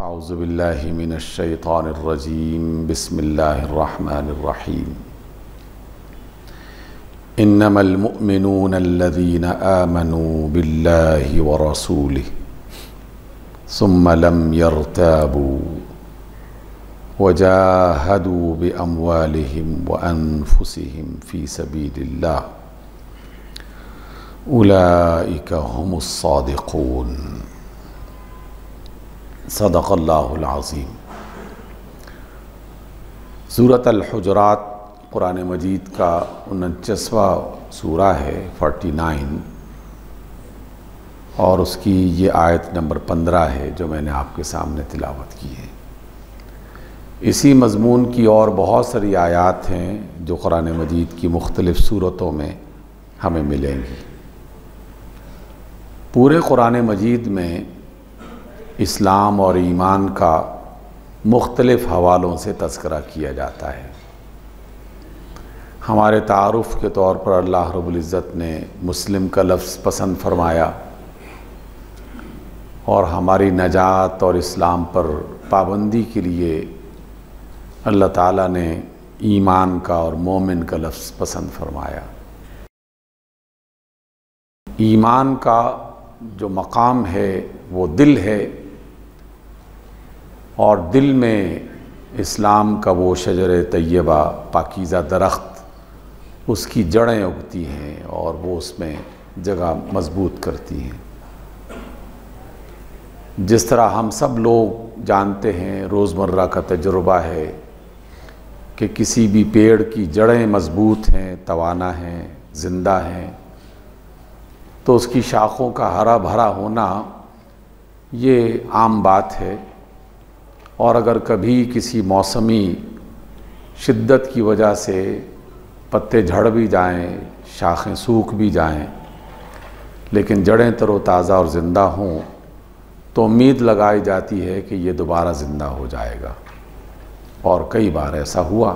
औज़ु बिल्लाहि मिनश शैतानिर रजीम बिस्मिल्लाहिर रहमानिर रहीम इन्नमल मुअमिनूना अल्लज़ीना आमनू बिल्लाहि व रसूलिहि सुम्मा लम यर्ताबू वजाहदू बिअम्वालिहिम व अनफुसिहिम फ़ी सबीलिल्लाह उलाइका हुमुस सादिक़ून। सदक़ल्लाहुल अज़ीम। सूरत अल-हुजुरात कुरान मजीद का 49वां सूरा है 49, और उसकी ये आयत नंबर 15 है जो मैंने आपके सामने तिलावत की है। इसी मज़मून की और बहुत सारी आयात हैं जो कुरान मजीद की मुख्तलिफ़ सूरतों में हमें मिलेंगी। पूरे कुरान मजीद में इस्लाम और ईमान का मुख्तलिफ़ हवालों से तज़किरा किया जाता है। हमारे तारुफ़ के तौर पर अल्लाह रब्बुल इज़्ज़त ने मुस्लिम का लफ्ज़ पसंद फरमाया, और हमारी नजात और इस्लाम पर पाबंदी के लिए अल्लाह ताला ने ईमान का और मोमिन का लफ्ज़ पसंद फरमाया। ईमान का जो मकाम है वो दिल है, और दिल में इस्लाम का वो शजर तैयबा पाकीज़ा दरख्त, उसकी जड़ें उगती हैं और वो उसमें जगह मजबूत करती हैं। जिस तरह हम सब लोग जानते हैं, रोज़मर्रा का तजुर्बा है कि किसी भी पेड़ की जड़ें मजबूत हैं, तवाना हैं, ज़िंदा हैं, तो उसकी शाखों का हरा भरा होना ये आम बात है। और अगर कभी किसी मौसमी शिद्दत की वजह से पत्ते झड़ भी जाएं, शाखें सूख भी जाएं, लेकिन जड़ें तरोताज़ा और ज़िंदा हों, तो उम्मीद लगाई जाती है कि ये दोबारा ज़िंदा हो जाएगा। और कई बार ऐसा हुआ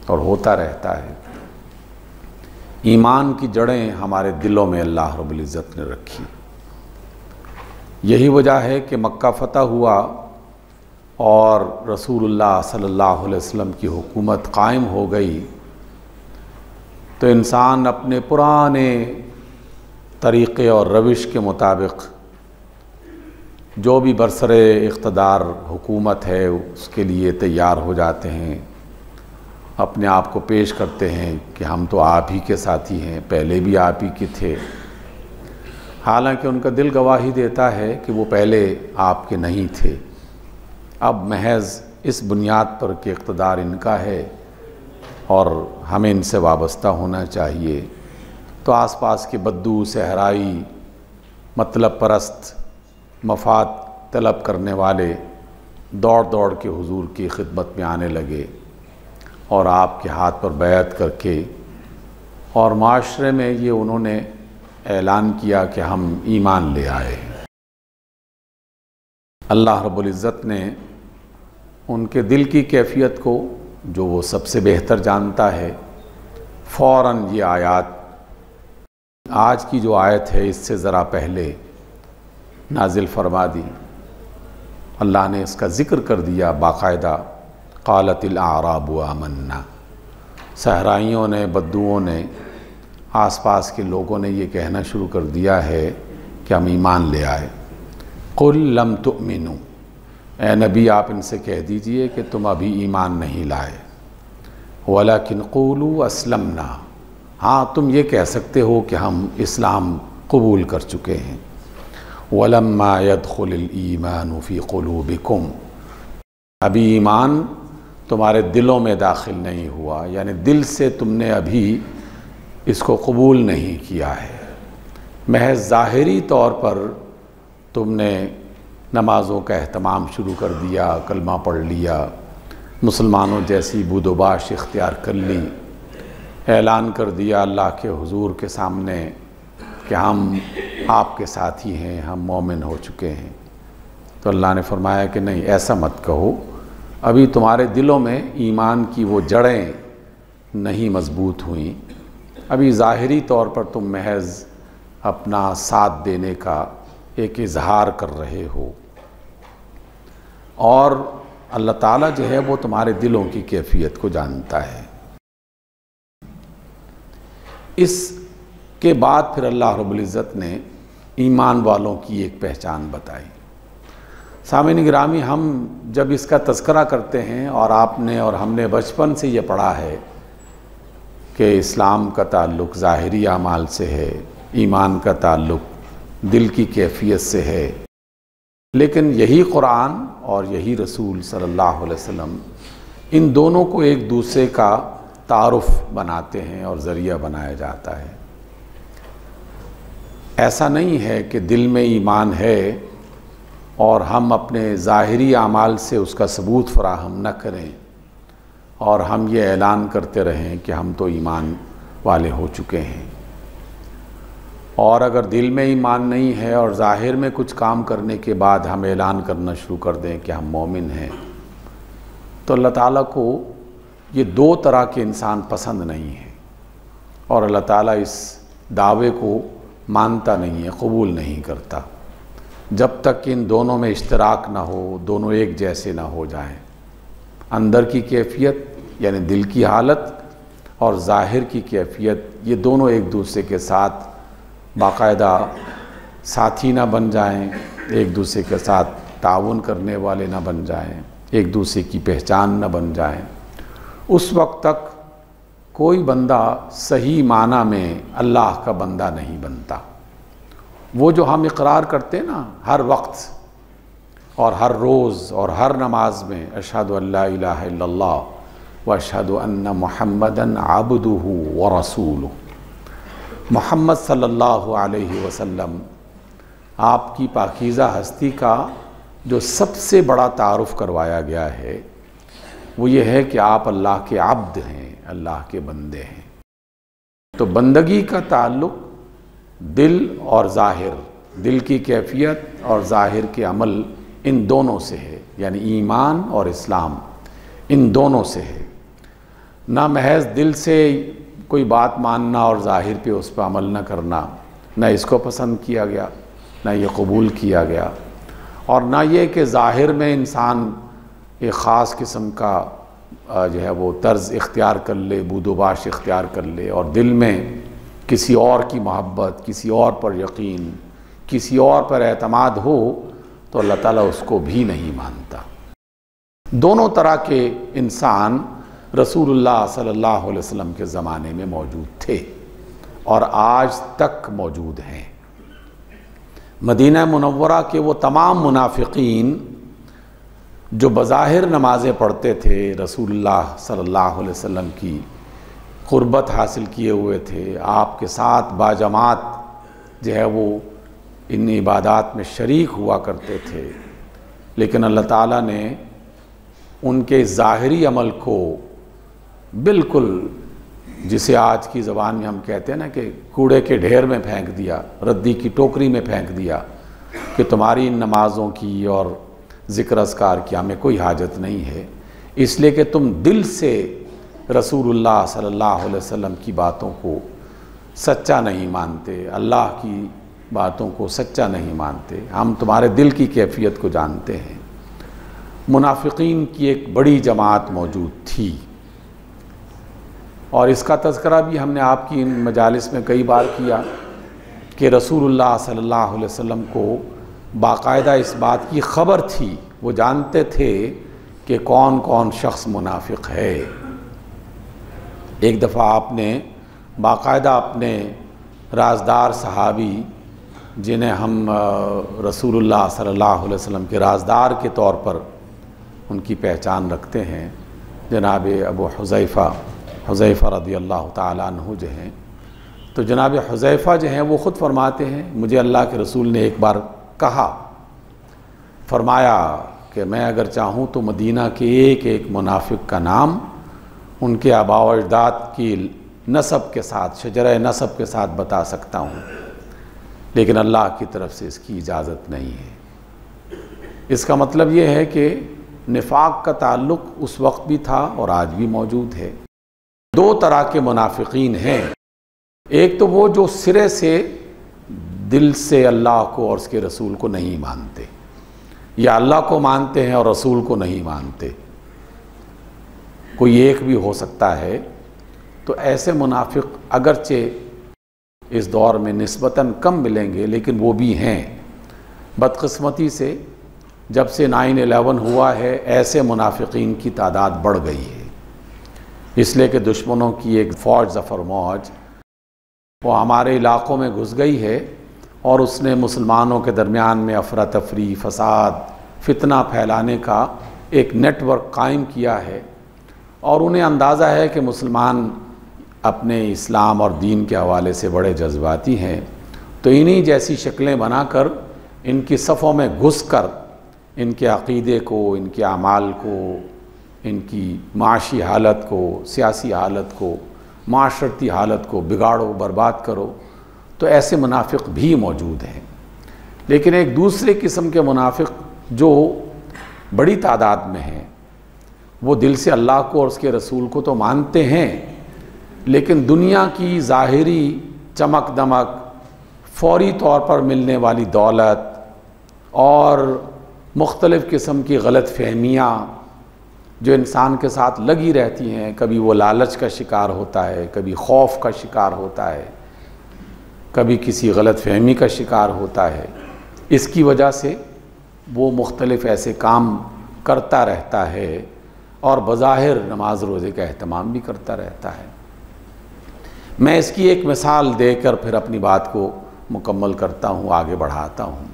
और होता रहता है। ईमान की जड़ें हमारे दिलों में अल्लाह रब्बुल इज़्ज़त ने रखी। यही वजह है कि मक्का फ़तह हुआ और रसूलुल्लाह सल्लल्लाहु अलैहि वसल्लम की हुकूमत कायम हो गई, तो इंसान अपने पुराने तरीक़े और रविश के मुताबिक जो भी बरसरे इक़्तिदार हुकूमत है उसके लिए तैयार हो जाते हैं, अपने आप को पेश करते हैं कि हम तो आप ही के साथी हैं, पहले भी आप ही के थे। हालांकि उनका दिल गवाही देता है कि वो पहले आपके नहीं थे, अब महज इस बुनियाद पर कि इक़्तिदार इनका है और हमें इनसे वाबस्ता होना चाहिए, तो आसपास के बद्दू, सहराई, मतलब परस्त, मफाद तलब करने वाले दौड़ दौड़ के हुजूर की खिदमत में आने लगे और आपके हाथ पर बैत करके, और माशरे में ये उन्होंने ऐलान किया कि हम ईमान ले आए। अल्लाह रब्बुल इज़्ज़त ने उनके दिल की कैफियत को, जो वो सबसे बेहतर जानता है, फ़ौरन ये आयत, आज की जो आयत है इससे ज़रा पहले नाजिल फरमा दी। अल्लाह ने इसका ज़िक्र कर दिया बाकायदा। क़ालतिल आराबु आमन्ना, सहराइयों ने, बद्दुओं ने, आसपास के लोगों ने ये कहना शुरू कर दिया है कि हम ईमान ले आए। कुल लम तुमिनु, ए नबी आप इनसे कह दीजिए कि तुम अभी ईमान नहीं लाए। वलाकिन क़ूलू अस्लमना, हाँ तुम ये कह सकते हो कि हम इस्लाम कबूल कर चुके हैं। वलम्मा यदखुलिल ईमानु फ़ी क़ुलूबिकुम, अभी ईमान तुम्हारे दिलों में दाखिल नहीं हुआ, यानी दिल से तुमने अभी इसको कबूल नहीं किया है। महज ज़ाहिरी तौर पर तुमने नमाज़ों का अहतमाम शुरू कर दिया, कलमा पढ़ लिया, मुसलमानों जैसी बुदोबाश इख्तियार कर ली, ऐलान कर दिया अल्लाह के हुजूर के सामने कि हम आपके साथी हैं, हम मोमिन हो चुके हैं। तो अल्लाह ने फरमाया कि नहीं, ऐसा मत कहो, अभी तुम्हारे दिलों में ईमान की वो जड़ें नहीं मजबूत हुई, अभी ज़ाहिरी तौर पर तुम महज अपना साथ देने का एक इजहार कर रहे हो। और अल्लाह ताला जो है वो तुम्हारे दिलों की कैफियत को जानता है। इसके बाद फिर अल्लाह रब्बुल इज़्ज़त ने ईमान वालों की एक पहचान बताई। सामीन गिरामी, हम जब इसका तज़किरा करते हैं और आपने और हमने बचपन से ये पढ़ा है कि इस्लाम का ताल्लुक़ ज़ाहिरी अमाल से है, ईमान का ताल्लुक़ दिल की कैफियत से है, लेकिन यही कुरान और यही रसूल सल्लल्लाहु अलैहि वसल्लम इन दोनों को एक दूसरे का तारुफ़ बनाते हैं और ज़रिया बनाया जाता है। ऐसा नहीं है कि दिल में ईमान है और हम अपने ज़ाहिरी आमाल से उसका सबूत फराहम न करें और हम ये ऐलान करते रहें कि हम तो ईमान वाले हो चुके हैं। और अगर दिल में ईमान नहीं है और ज़ाहिर में कुछ काम करने के बाद हम ऐलान करना शुरू कर दें कि हम मोमिन हैं, तो अल्लाह ताला को ये दो तरह के इंसान पसंद नहीं है और अल्लाह ताला इस दावे को मानता नहीं है, कबूल नहीं करता, जब तक इन दोनों में इश्तराक ना हो, दोनों एक जैसे ना हो जाएं। अंदर की कैफियत यानी दिल की हालत और ज़ाहिर की कैफियत, ये दोनों एक दूसरे के साथ बाकायदा साथी ना बन जाएं, एक दूसरे के साथ ताउन करने वाले ना बन जाएं, एक दूसरे की पहचान ना बन जाएं। उस वक्त तक कोई बंदा सही माना में अल्लाह का बंदा नहीं बनता। वो जो हम इकरार करते हैं ना हर वक्त और हर रोज़ और हर नमाज में, अशहदु अल्ला इलाहा इल्लल्लाह व अशहदु अन्ना मुहम्मदन अब्दुहु व रसूलुहु, मोहम्मद सल्लल्लाहु अलैहि वसल्लम आपकी पाकीज़ा हस्ती का जो सबसे बड़ा तारुफ़ करवाया गया है वो ये है कि आप अल्लाह के अब्द हैं, अल्लाह के बंदे हैं। तो बंदगी का ताल्लुक़ दिल और ज़ाहिर, दिल की कैफियत और ज़ाहिर के अमल, इन दोनों से है, यानी ईमान और इस्लाम इन दोनों से है। ना महज दिल से कोई बात मानना और ज़ाहिर पे उस पर अमल न करना, ना इसको पसंद किया गया, ना ये कबूल किया गया, और ना ये कि ज़ाहिर में इंसान एक ख़ास किस्म का जो है वो तर्ज़ इख्तियार कर ले, बूदोबाश इख्तियार कर ले और दिल में किसी और की मोहब्बत, किसी और पर यकीन, किसी और पर एतमाद हो, तो अल्लाह ताला उसको भी नहीं मानता। दोनों तरह के इंसान रसूलुल्लाह सल्लल्लाहु अलैहि वसल्लम के ज़माने में मौजूद थे और आज तक मौजूद हैं। मदीना मुनव्वरा के वो तमाम मुनाफिकीन जो बज़ाहिर नमाज़ें पढ़ते थे, रसूलुल्लाह सल्लल्लाहु अलैहि वसल्लम की क़ुर्बत हासिल किए हुए थे, आपके साथ बाजमात जो है वो इन इबादात में शरीक हुआ करते थे, लेकिन अल्लाह ताला ने उनके ज़ाहिरी अमल को बिल्कुल, जिसे आज की ज़बान में हम कहते हैं ना कि कूड़े के ढेर में फेंक दिया, रद्दी की टोकरी में फेंक दिया कि तुम्हारी इन नमाज़ों की और ज़िक्र अस्कार की हमें कोई हाजत नहीं है, इसलिए कि तुम दिल से रसूलुल्लाह सल्लल्लाहु अलैहि वसल्लम की बातों को सच्चा नहीं मानते, अल्लाह की बातों को सच्चा नहीं मानते, हम तुम्हारे दिल की कैफियत को जानते हैं। मुनाफिकीन की एक बड़ी जमात मौजूद थी और इसका तज़किरा भी हमने आपकी इन मजालिस में कई बार किया कि रसूलुल्लाह सल्लल्लाहु अलैहि वसल्लम को बाकायदा इस बात की ख़बर थी, वो जानते थे कि कौन कौन शख्स मुनाफिक है। एक दफ़ा आपने बाकायदा अपने राजदार सहाबी, जिन्हें हम रसूलुल्लाह सल्लल्लाहु अलैहि वसल्लम के राजदार के तौर पर उनकी पहचान रखते हैं, जनाब अबू हुज़ैफ़ा रज़ियल्लाहु ताला अन्हु जो हैं, तो जनाब हुज़ैफ़ा जो हैं वो ख़ुद फरमाते हैं, मुझे अल्लाह के रसूल ने एक बार कहा, फरमाया कि मैं अगर चाहूँ तो मदीना के एक एक मुनाफिक का नाम उनके आबा व अजदाद की नसब के साथ, शजरा नसब के साथ बता सकता हूँ, लेकिन अल्लाह की तरफ से इसकी इजाज़त नहीं है। इसका मतलब ये है कि निफाक का ताल्लुक़ उस वक्त भी था और आज भी मौजूद है। दो तरह के मुनाफिकीन हैं, एक तो वो जो सिरे से दिल से अल्लाह को और उसके रसूल को नहीं मानते, या अल्लाह को मानते हैं और रसूल को नहीं मानते, कोई एक भी हो सकता है। तो ऐसे मुनाफिक अगरचे इस दौर में निस्बतन कम मिलेंगे, लेकिन वो भी हैं। बदकिस्मती से जब से 9/11 हुआ है, ऐसे मुनाफिकीन की तादाद बढ़ गई है, इसलिए कि दुश्मनों की एक फ़ौज, ज़फ़र मौज, वो हमारे इलाक़ों में घुस गई है और उसने मुसलमानों के दरमियान में अफरा तफरी, फसाद, फितना फैलाने का एक नेटवर्क कायम किया है। और उन्हें अंदाज़ा है कि मुसलमान अपने इस्लाम और दीन के हवाले से बड़े जज्बाती हैं, तो इन्हीं जैसी शक्लें बनाकर इनकी सफ़ों में घुसकर इनके अक़ीदे को, इनके अमाल को, इनकी माशी हालत को, सियासी हालत को, माशरती हालत को बिगाड़ो, बर्बाद करो। तो ऐसे मुनाफिक भी मौजूद हैं। लेकिन एक दूसरे किस्म के मुनाफिक जो बड़ी तादाद में हैं, वो दिल से अल्लाह को और उसके रसूल को तो मानते हैं, लेकिन दुनिया की ज़ाहिरी चमक दमक, फौरी तौर पर मिलने वाली दौलत और मुख्तलिफ़ किस्म की गलत फहमियाँ जो इंसान के साथ लगी रहती हैं, कभी वो लालच का शिकार होता है, कभी खौफ का शिकार होता है, कभी किसी गलत फहमी का शिकार होता है। इसकी वजह से वो मुख्तलिफ़ ऐसे काम करता रहता है और बज़ाहिर नमाज रोज़े का अहतमाम भी करता रहता है। मैं इसकी एक मिसाल देकर फिर अपनी बात को मुकम्मल करता हूँ, आगे बढ़ाता हूँ।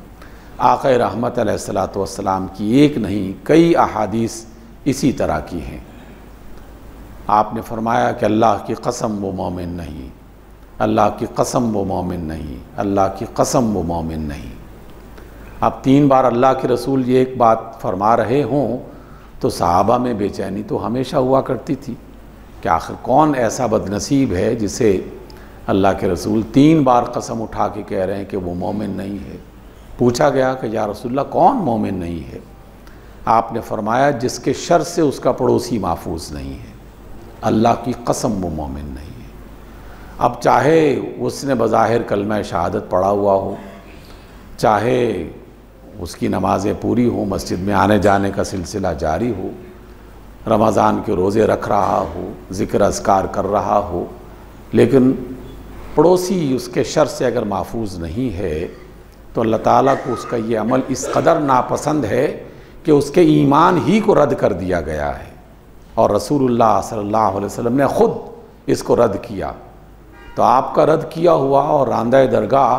आक़ा रहमत अलैहिस्सलातु वस्सलाम की एक नहीं कई अहादीस इसी तरह की हैं। आपने फरमाया कि अल्लाह की कसम वो मोमिन नहीं, अल्लाह की कसम वो मोमिन नहीं, अल्लाह की कसम वो मोमिन नहीं। अब 3 बार अल्लाह के रसूल ये एक बात फरमा रहे हों तो सहाबा में बेचैनी तो हमेशा हुआ करती थी कि आखिर कौन ऐसा बदनसीब है जिसे अल्लाह के रसूल 3 बार कसम उठा के कह रहे हैं कि वो मोमिन नहीं है। पूछा गया कि या रसूलल्लाह कौन मोमिन नहीं है? आपने फरमाया जिसके शर से उसका पड़ोसी महफूज नहीं है, अल्लाह की कसम वो मोमिन नहीं है। अब चाहे उसने बज़ाहिर कलमा शहादत पढ़ा हुआ हो, चाहे उसकी नमाज़ें पूरी हों, मस्जिद में आने जाने का सिलसिला जारी हो, रमज़ान के रोज़े रख रहा हो, ज़िक्र अज़कार कर रहा हो, लेकिन पड़ोसी उसके शर से अगर महफूज नहीं है तो अल्लाह ताला को उसका ये अमल इस कदर नापसंद है कि उसके ईमान ही को रद्द कर दिया गया है। और रसूलुल्लाह सल्लल्लाहु अलैहि वसल्लम ने ख़ुद इसको रद्द किया। तो आपका रद्द किया हुआ और रांदा दरगाह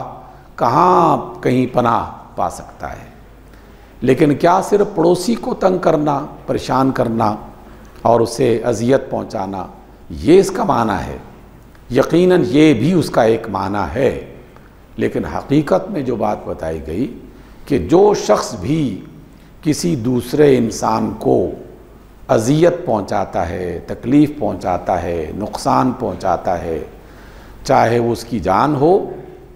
कहाँ कहीं पनाह पा सकता है? लेकिन क्या सिर्फ पड़ोसी को तंग करना, परेशान करना और उसे अजियत पहुँचाना ये इसका माना है? यकीनन ये भी उसका एक माना है, लेकिन हकीकत में जो बात बताई गई कि जो शख्स भी किसी दूसरे इंसान को अजियत पहुंचाता है, तकलीफ़ पहुंचाता है, नुकसान पहुंचाता है, चाहे उसकी जान हो,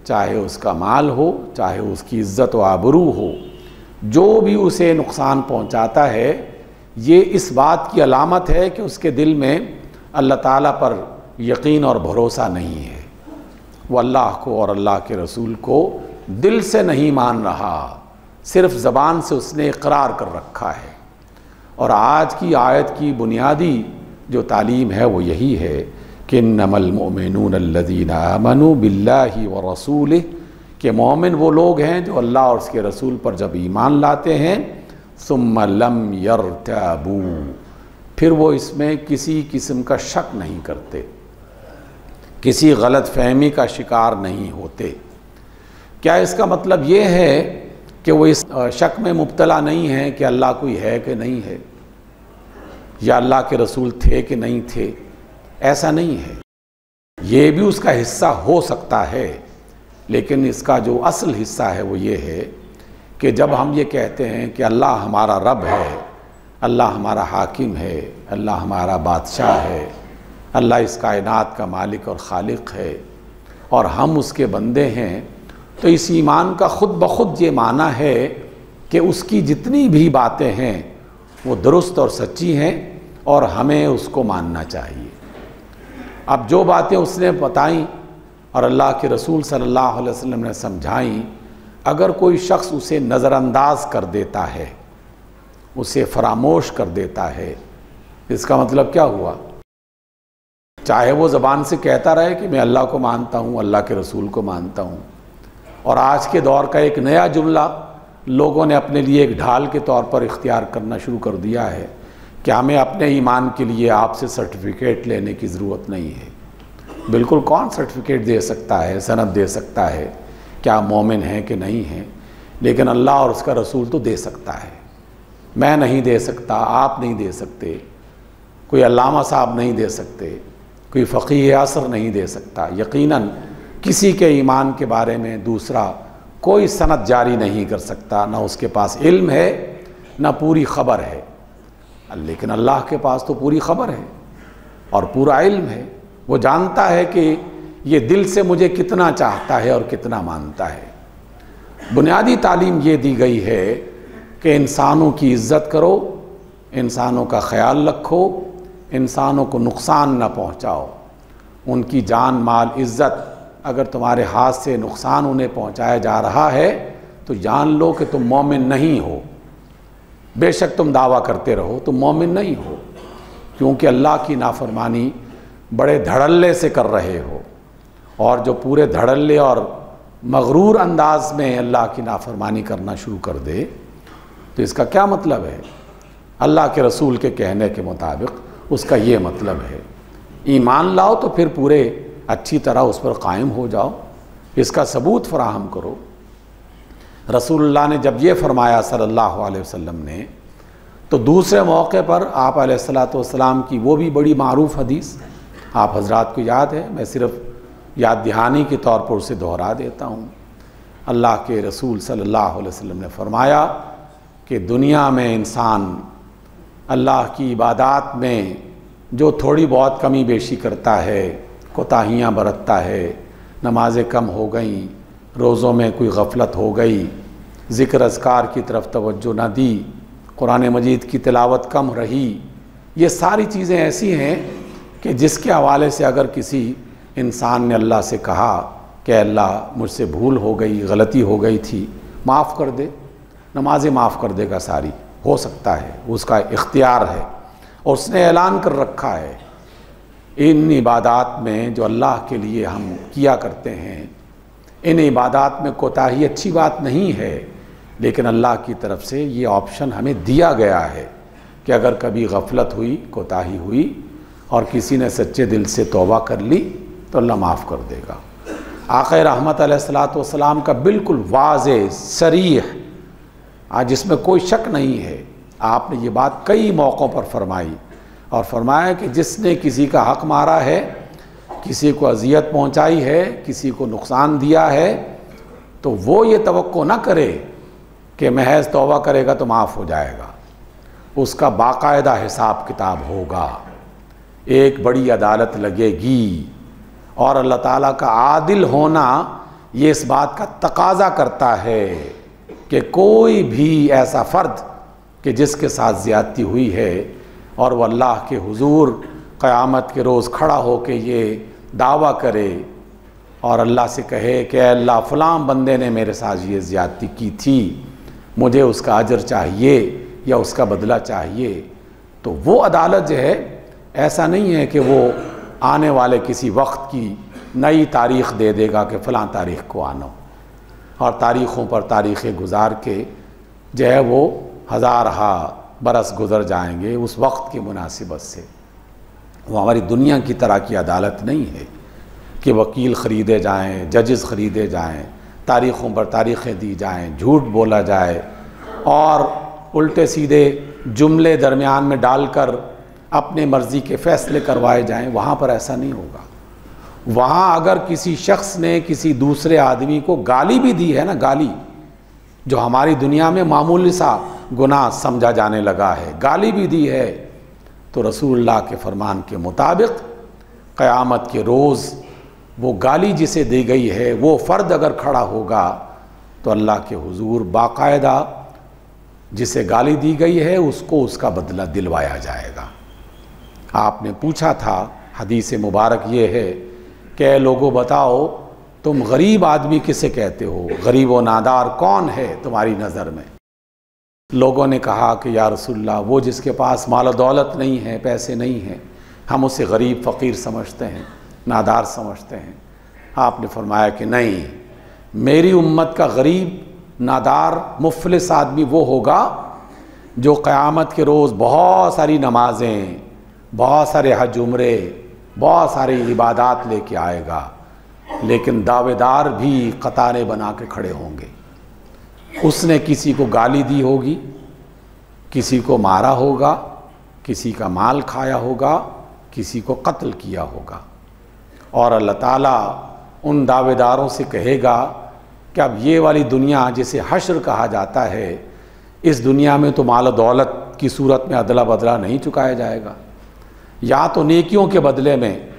चाहे उसका माल हो, चाहे उसकी इज़्ज़त व आबरू हो, जो भी उसे नुकसान पहुंचाता है, ये इस बात की अलामत है कि उसके दिल में अल्लाह ताला पर यकीन और भरोसा नहीं है। वो अल्लाह को और अल्लाह के रसूल को दिल से नहीं मान रहा, सिर्फ ज़बान से उसने इकरार कर रखा है। और आज की आयत की बुनियादी जो तालीम है वो यही है कि इन्नमल मुमिनून अल्लज़ीना आमनू बिल्लाहि व रसूलिहि, कि मोमिन वो लोग हैं जो अल्लाह और उसके रसूल पर जब ईमान लाते हैं, सुम्मा लम यर्तबू, फिर वो इसमें किसी किस्म का शक नहीं करते, किसी गलत फहमी का शिकार नहीं होते। क्या इसका मतलब ये है कि वो इस शक में मुब्तला नहीं है कि अल्लाह कोई है कि नहीं है, या अल्लाह के रसूल थे कि नहीं थे? ऐसा नहीं है। ये भी उसका हिस्सा हो सकता है, लेकिन इसका जो असल हिस्सा है वो ये है कि जब हम ये कहते हैं कि अल्लाह हमारा रब है, अल्लाह हमारा हाकिम है, अल्लाह हमारा बादशाह है, अल्लाह इस कायनात का मालिक और खालिक है और हम उसके बंदे हैं, तो इस ईमान का ख़ुद ब खुद ये माना है कि उसकी जितनी भी बातें हैं वो दुरुस्त और सच्ची हैं और हमें उसको मानना चाहिए। अब जो बातें उसने बताई और अल्लाह के रसूल सल्लल्लाहु अलैहि वसल्लम ने समझाई, अगर कोई शख्स उसे नज़रअंदाज कर देता है उसे फरामोश कर देता है। इसका मतलब क्या हुआ? चाहे वो ज़बान से कहता रहे कि मैं अल्लाह को मानता हूँ, अल्लाह के रसूल को मानता हूँ, और आज के दौर का एक नया जुमला लोगों ने अपने लिए एक ढाल के तौर पर इख्तियार करना शुरू कर दिया है कि हमें अपने ईमान के लिए आपसे सर्टिफिकेट लेने की ज़रूरत नहीं है। बिल्कुल, कौन सर्टिफिकेट दे सकता है, सनद दे सकता है क्या मोमिन है कि नहीं है? लेकिन अल्लाह और उसका रसूल तो दे सकता है। मैं नहीं दे सकता, आप नहीं दे सकते, कोई अल्लामा साहब नहीं दे सकते, कोई फ़क़ीह असर नहीं दे सकता। यकीनन किसी के ईमान के बारे में दूसरा कोई सनद जारी नहीं कर सकता, ना उसके पास इल्म है ना पूरी ख़बर है। लेकिन अल्लाह के पास तो पूरी ख़बर है और पूरा इल्म है। वो जानता है कि ये दिल से मुझे कितना चाहता है और कितना मानता है। बुनियादी तालीम ये दी गई है कि इंसानों की इज़्ज़त करो, इंसानों का ख्याल रखो, इंसानों को नुकसान न पहुँचाओ। उनकी जान माल इज़्ज़त अगर तुम्हारे हाथ से नुकसान उन्हें पहुँचाया जा रहा है तो जान लो कि तुम मोमिन नहीं हो। बेशक तुम दावा करते रहो, तुम मोमिन नहीं हो, क्योंकि अल्लाह की नाफरमानी बड़े धड़ल्ले से कर रहे हो। और जो पूरे धड़ल्ले और मगरूर अंदाज में अल्लाह की नाफरमानी करना शुरू कर दे तो इसका क्या मतलब है? अल्लाह के रसूल के कहने के मुताबिक उसका ये मतलब है, ईमान लाओ तो फिर पूरे अच्छी तरह उस पर कायम हो जाओ, इसका सबूत फराहम करो। रसूलुल्लाह ने जब ये फरमाया सल्लल्लाहु अलैहि वसल्लम ने, तो दूसरे मौके पर आप अलैहिस्सलातु वस्सलाम की वो भी बड़ी मारूफ हदीस आप हजरात को याद है, मैं सिर्फ याद दहानी के तौर पर उसे दोहरा देता हूँ। अल्लाह के रसूल सल्लल्लाहु अलैहि वसल्लम ने फरमाया कि दुनिया में इंसान अल्लाह की इबादत में जो थोड़ी बहुत कमी बेशी करता है, कोताहियाँ बरतता है, नमाज़ें कम हो गई, रोज़ों में कोई गफलत हो गई, ज़िक्र अज़कार की तरफ तवज्जो न दी, कुरान मजीद की तिलावत कम रही, ये सारी चीज़ें ऐसी हैं कि जिसके हवाले से अगर किसी इंसान ने अल्लाह से कहा कि अल्लाह मुझसे भूल हो गई, गलती हो गई थी, माफ़ कर दे, नमाज़ें माफ़ कर देगा सारी, हो सकता है, उसका इख्तियार है और उसने ऐलान कर रखा है। इन इबादात में जो अल्लाह के लिए हम किया करते हैं, इन इबादात में कोताही अच्छी बात नहीं है, लेकिन अल्लाह की तरफ से ये ऑप्शन हमें दिया गया है कि अगर कभी गफलत हुई, कोताही हुई और किसी ने सच्चे दिल से तौबा कर ली तो अल्लाह माफ़ कर देगा। आक़ा रहमत अलैहिस्सलातु वस्सलाम का बिल्कुल वाज़ेह सरीह, आज इसमें कोई शक नहीं है, आपने ये बात कई मौक़ों पर फरमाई और फरमाया कि जिसने किसी का हक़ मारा है, किसी को अज़ियत पहुँचाई है, किसी को नुकसान दिया है, तो वो ये तवक्को ना करे कि महज तौबा करेगा तो माफ़ हो जाएगा। उसका बाकायदा हिसाब किताब होगा, एक बड़ी अदालत लगेगी और अल्लाह ताला का आदिल होना ये इस बात का तकाज़ा करता है कि कोई भी ऐसा फ़र्द कि जिसके साथ ज़्यादती हुई है और वह अल्लाह के हुजूर क़यामत के रोज़ खड़ा हो के ये दावा करे और अल्लाह से कहे कि अल्लाह फ़लाँ बंदे ने मेरे साथ ये ज़्यादती की थी, मुझे उसका अजर चाहिए या उसका बदला चाहिए, तो वो अदालत जो है ऐसा नहीं है कि वो आने वाले किसी वक्त की नई तारीख़ दे देगा कि फ़लाँ तारीख़ को आना, और तारीख़ों पर तारीख़ें गुजार के जो है वो हज़ारहा बरस गुज़र जाएंगे उस वक्त की मुनासिबत से। वो हमारी दुनिया की तरह की अदालत नहीं है कि वकील ख़रीदे जाएं, जजेस ख़रीदे जाएं, तारीख़ों पर तारीख़ें दी जाएं, झूठ बोला जाए और उल्टे सीधे जुमले दरमियान में डालकर अपने मर्ज़ी के फ़ैसले करवाए जाएं। वहाँ पर ऐसा नहीं होगा। वहाँ अगर किसी शख्स ने किसी दूसरे आदमी को गाली भी दी है ना, गाली जो हमारी दुनिया में मामूली सा गुनाह समझा जाने लगा है, गाली भी दी है, तो रसूलुल्लाह के फरमान के मुताबिक क़यामत के रोज़ वो गाली जिसे दी गई है वो फ़र्द अगर खड़ा होगा तो अल्लाह के हुजूर बाकायदा जिसे गाली दी गई है उसको उसका बदला दिलवाया जाएगा। आपने पूछा था, हदीस मुबारक ये है कि लोगों बताओ तुम गरीब आदमी किसे कहते हो, गरीब व नादार कौन है तुम्हारी नज़र में? लोगों ने कहा कि या रसूलल्लाह, वो जिसके पास माल दौलत नहीं है, पैसे नहीं हैं, हम उसे गरीब फ़कीर समझते हैं, नादार समझते हैं। आपने फरमाया कि नहीं, मेरी उम्मत का गरीब नादार मुफलिस आदमी वो होगा जो क़यामत के रोज़ बहुत सारी नमाज़ें, बहुत सारे हज उम्रे, बहुत सारी इबादत लेके आएगा, लेकिन दावेदार भी कतारें बना के खड़े होंगे। उसने किसी को गाली दी होगी, किसी को मारा होगा, किसी का माल खाया होगा, किसी को कत्ल किया होगा। और अल्लाह ताला उन दावेदारों से कहेगा कि अब ये वाली दुनिया जिसे हश्र कहा जाता है, इस दुनिया में तो माल दौलत की सूरत में अदला बदला नहीं चुकाया जाएगा। या तो नेकियों के बदले में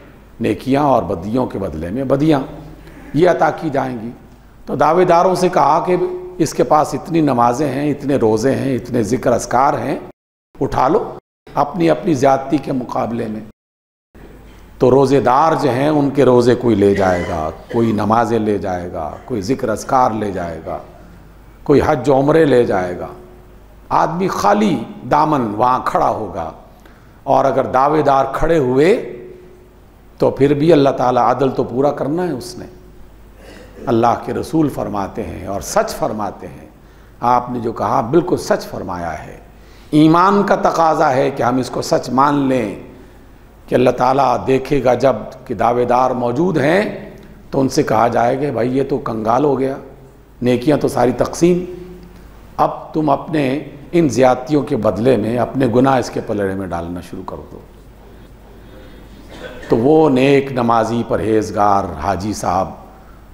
नेकियां और बदियों के बदले में बदियां ये अता की जाएंगी। तो दावेदारों से कहा कि इसके पास इतनी नमाजें हैं, इतने रोज़े हैं, इतने ज़िक्र अस्कार हैं, उठा लो अपनी अपनी ज़्यादती के मुकाबले में। तो रोज़ेदार जो हैं उनके रोज़े कोई ले जाएगा, कोई नमाजें ले जाएगा, कोई ज़िक्र अस्कार ले जाएगा, कोई हज उम्रे ले जाएगा। आदमी खाली दामन वहाँ खड़ा होगा। और अगर दावेदार खड़े हुए तो फिर भी अल्लाह ताला अदल तो पूरा करना है उसने। अल्लाह के रसूल फरमाते हैं और सच फरमाते हैं, आपने जो कहा बिल्कुल सच फरमाया है। ईमान का तकाजा है कि हम इसको सच मान लें कि अल्लाह ताला देखेगा जब कि दावेदार मौजूद हैं तो उनसे कहा जाएगा भाई ये तो कंगाल हो गया, नेकियां तो सारी तकसीम, अब तुम अपने इन ज़्यादतियों के बदले में अपने गुनाह इसके पलड़े में डालना शुरू कर दो। तो वो नेक नमाजी परहेज़गार हाजी साहब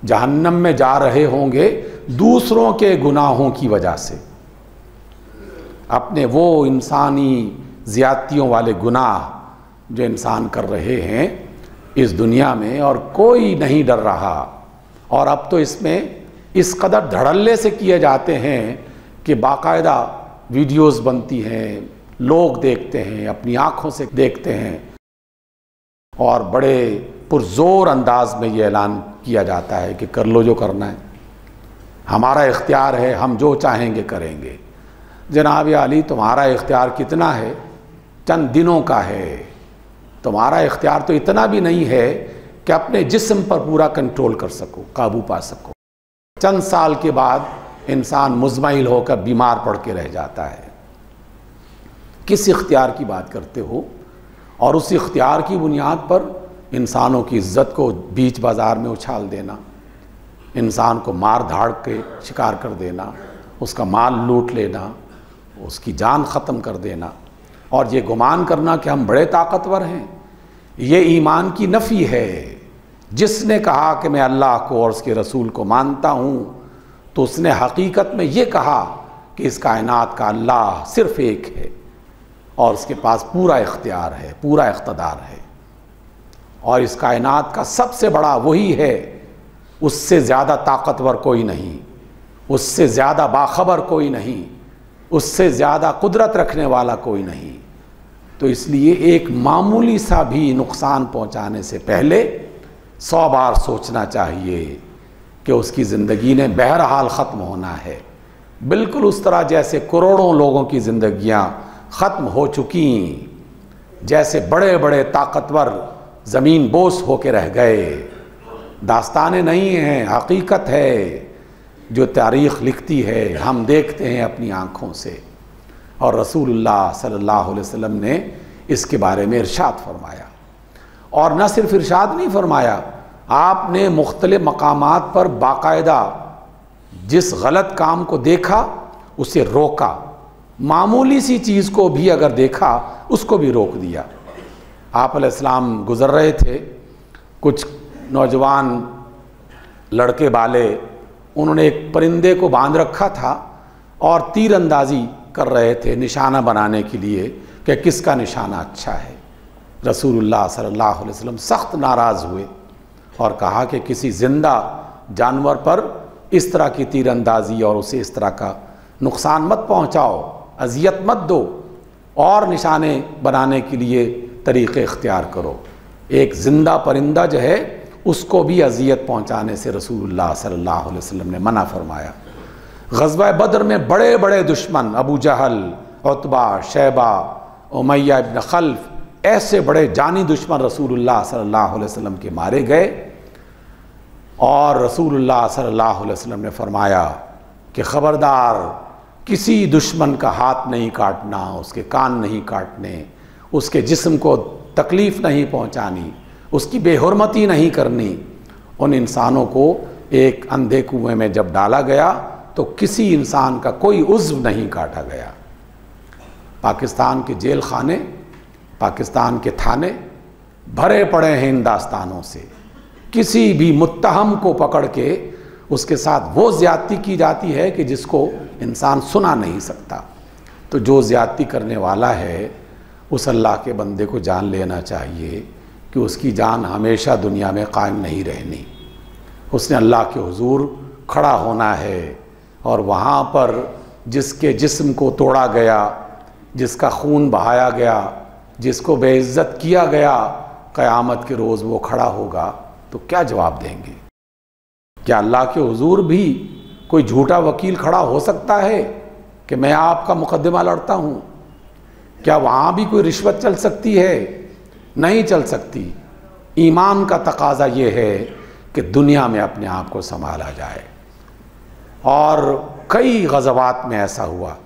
जहन्नम में जा रहे होंगे दूसरों के गुनाहों की वजह से, अपने वो इंसानी ज़्यादतियों वाले गुनाह जो इंसान कर रहे हैं इस दुनिया में, और कोई नहीं डर रहा। और अब तो इसमें इस कदर धड़ल्ले से किए जाते हैं कि बाकायदा वीडियोस बनती हैं, लोग देखते हैं, अपनी आँखों से देखते हैं, और बड़े पुरजोर अंदाज में ये ऐलान किया जाता है कि कर लो जो करना है, हमारा इख्तियार है, हम जो चाहेंगे करेंगे। जनाब अली, तुम्हारा इख्तियार कितना है? चंद दिनों का है। तुम्हारा इख्तियार तो इतना भी नहीं है कि अपने जिस्म पर पूरा कंट्रोल कर सको, काबू पा सको। चंद साल के बाद इंसान मुज़मइल होकर बीमार पड़ के रह जाता है। किस इख्तियार की बात करते हो? और उस इख्तियार की बुनियाद पर इंसानों की इज्जत को बीच बाज़ार में उछाल देना, इंसान को मार धाड़ के शिकार कर देना, उसका माल लूट लेना, उसकी जान ख़त्म कर देना, और ये गुमान करना कि हम बड़े ताकतवर हैं, ये ईमान की नफ़ी है। जिसने कहा कि मैं अल्लाह को और उसके रसूल को मानता हूँ, तो उसने हकीकत में ये कहा कि इस कायनात का अल्लाह सिर्फ़ एक है और उसके पास पूरा इख्तियार है, पूरा इख्तिदार है, और इस कायनात का सबसे बड़ा वही है, उससे ज़्यादा ताकतवर कोई नहीं, उससे ज़्यादा बाखबर कोई नहीं, उससे ज़्यादा कुदरत रखने वाला कोई नहीं। तो इसलिए एक मामूली सा भी नुकसान पहुंचाने से पहले 100 बार सोचना चाहिए कि उसकी ज़िंदगी ने बहरहाल ख़त्म होना है, बिल्कुल उस तरह जैसे करोड़ों लोगों की ज़िंदगियां ख़त्म हो चुकी, जैसे बड़े बड़े ताकतवर ज़मीन बोस होके रह गए। दास्तानें नहीं हैं, हकीकत है जो तारीख़ लिखती है, हम देखते हैं अपनी आँखों से। और रसूलुल्लाह सल्लल्लाहु अलैहि वसल्लम ने इसके बारे में इरशाद फरमाया, और न सिर्फ इरशाद नहीं फरमाया, आपने मुख्तलिफ मकामात पर बाकायदा जिस गलत काम को देखा उसे रोका, मामूली सी चीज़ को भी अगर देखा उसको भी रोक दिया। आप अलैहिस्सलाम गुज़र रहे थे, कुछ नौजवान लड़के वाले, उन्होंने एक परिंदे को बांध रखा था और तीर अंदाज़ी कर रहे थे निशाना बनाने के लिए कि किसका निशाना अच्छा है। रसूलुल्लाह सल्लल्लाहु अलैहि वसल्लम सख्त नाराज़ हुए और कहा कि किसी ज़िंदा जानवर पर इस तरह की तीर अंदाज़ी और उसे इस तरह का नुकसान मत पहुँचाओ, अजियत मत दो, और निशाने बनाने के लिए तरीक़े इख्तियार करो। एक ज़िंदा परिंदा जो है उसको भी अजियत पहुँचाने से रसूलुल्लाह सल्लल्लाहु अलैहि वसल्लम ने मना फरमाया। ग़ज़वा बदर में बड़े बड़े दुश्मन अबू जहल, उतबा, शैबा, उमैया इब्न खल्फ, ऐसे बड़े जानी दुश्मन रसूलुल्लाह सल्लल्लाहु अलैहि वसल्लम के मारे गए। और रसूलुल्लाह सल्लल्लाहु अलैहि वसल्लम ने फरमाया कि ख़बरदार, किसी दुश्मन का हाथ नहीं काटना, उसके कान नहीं काटने, उसके जिस्म को तकलीफ़ नहीं पहुंचानी, उसकी बेहुरमती नहीं करनी। उन इंसानों को एक अंधे कुएं में जब डाला गया तो किसी इंसान का कोई उज़्व नहीं काटा गया। पाकिस्तान के जेल खाने, पाकिस्तान के थाने भरे पड़े हैं इन दास्तानों से। किसी भी मुत्तहम को पकड़ के उसके साथ वो ज़्यादती की जाती है कि जिसको इंसान सुना नहीं सकता। तो जो ज़्यादती करने वाला है उस अल्लाह के बंदे को जान लेना चाहिए कि उसकी जान हमेशा दुनिया में कायम नहीं रहनी। उसने अल्लाह के हुजूर खड़ा होना है और वहाँ पर जिसके जिस्म को तोड़ा गया, जिसका खून बहाया गया, जिसको बेइज्जत किया गया, क़यामत के रोज़ वो खड़ा होगा तो क्या जवाब देंगे? क्या अल्लाह के हुजूर भी कोई झूठा वकील खड़ा हो सकता है कि मैं आपका मुकदमा लड़ता हूँ? क्या वहाँ भी कोई रिश्वत चल सकती है? नहीं चल सकती। ईमान का तकाजा ये है कि दुनिया में अपने आप को संभाला जाए। और कई गज़वात में ऐसा हुआ।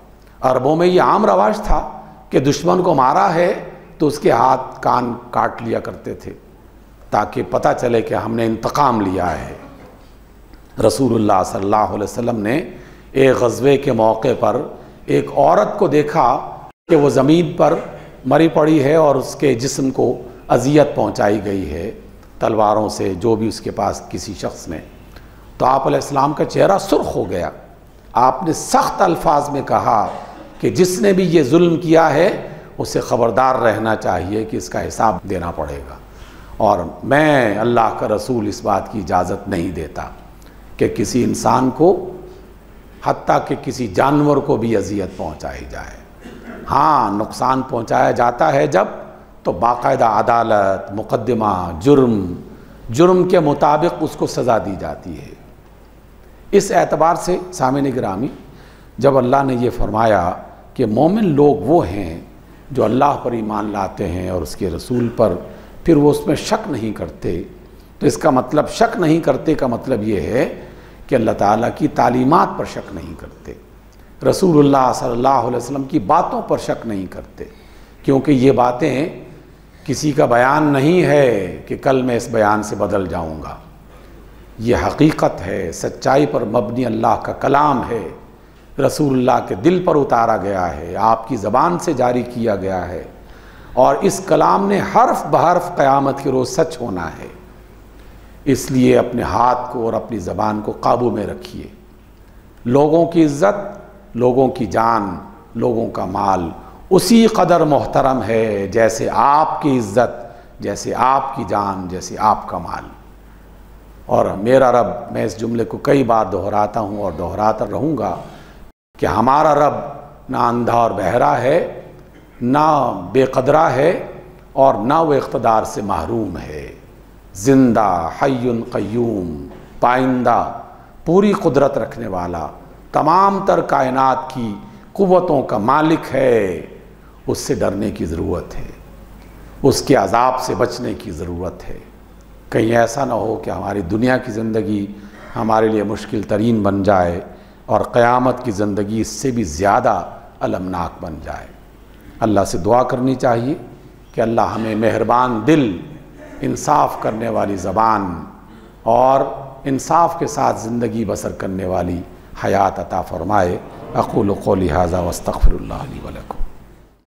अरबों में ये आम रवाज था कि दुश्मन को मारा है तो उसके हाथ कान काट लिया करते थे ताकि पता चले कि हमने इंतकाम लिया है। रसूलुल्लाह सल्लल्लाहु अलैहि वसल्लम ने एक ग़ज़वे के मौके पर एक औरत को देखा कि वो ज़मीन पर मरी पड़ी है और उसके जिस्म को अज़ियत पहुंचाई गई है तलवारों से, जो भी उसके पास किसी शख्स ने। तो आप अलैहिस्सलाम का चेहरा सुर्ख हो गया। आपने सख्त अल्फाज में कहा कि जिसने भी ये जुल्म किया है उसे ख़बरदार रहना चाहिए कि इसका हिसाब देना पड़ेगा। और मैं अल्लाह का रसूल इस बात की इजाज़त नहीं देता कि किसी इंसान को, हत्ता कि किसी जानवर को भी अजियत पहुंचाई जाए। हाँ, नुकसान पहुंचाया जाता है जब तो बाकायदा अदालत, मुकदमा, जुर्म के मुताबिक उसको सज़ा दी जाती है। इस एतबार से सामईन गिरामी, जब अल्लाह ने ये फरमाया कि मोमिन लोग वो हैं जो अल्लाह पर ईमान लाते हैं और उसके रसूल पर, फिर वो उसमें शक नहीं करते, तो इसका मतलब शक नहीं करते का मतलब ये है कि अल्लाह ताला की तालीमात पर शक नहीं करते, रसूलुल्लाह सल्लल्लाहु अलैहि वसल्लम की बातों पर शक नहीं करते, क्योंकि ये बातें किसी का बयान नहीं है कि कल मैं इस बयान से बदल जाऊंगा। ये हकीकत है, सच्चाई पर मबनी अल्लाह का कलाम है, रसूलुल्लाह के दिल पर उतारा गया है, आपकी ज़बान से जारी किया गया है, और इस कलाम ने हर्फ बहर्फ क़यामत के रोज़ सच होना है। इसलिए अपने हाथ को और अपनी ज़बान को काबू में रखिए। लोगों की इज़्ज़त, लोगों की जान, लोगों का माल उसी कदर मोहतरम है जैसे आपकी इज़्ज़त, जैसे आपकी जान, जैसे आपका माल। और मेरा रब, मैं इस जुमले को कई बार दोहराता हूँ और दोहराता रहूँगा कि हमारा रब ना अंधा और बहरा है, ना बेकदरा है, और ना वो इक़्तिदार से महरूम है। ज़िंदा, हय्युन क़य्यूम, पाइंदा, पूरी कुदरत रखने वाला, तमाम तर कायनात की क़ुव्वतों का मालिक है। उससे डरने की ज़रूरत है, उसके अज़ाब से बचने की ज़रूरत है। कहीं ऐसा ना हो कि हमारी दुनिया की ज़िंदगी हमारे लिए मुश्किल तरीन बन जाए और क़यामत की ज़िंदगी इससे भी ज़्यादा अलमनाक बन जाए। अल्लाह से दुआ करनी चाहिए कि अल्लाह हमें मेहरबान दिल, इंसाफ करने वाली ज़बान और इंसाफ के साथ ज़िंदगी बसर करने वाली हयात अता फ़रमाए। अक़ूलु क़ौली हाज़ा वस्तग़फ़िरुल्लाह ली व लकुम।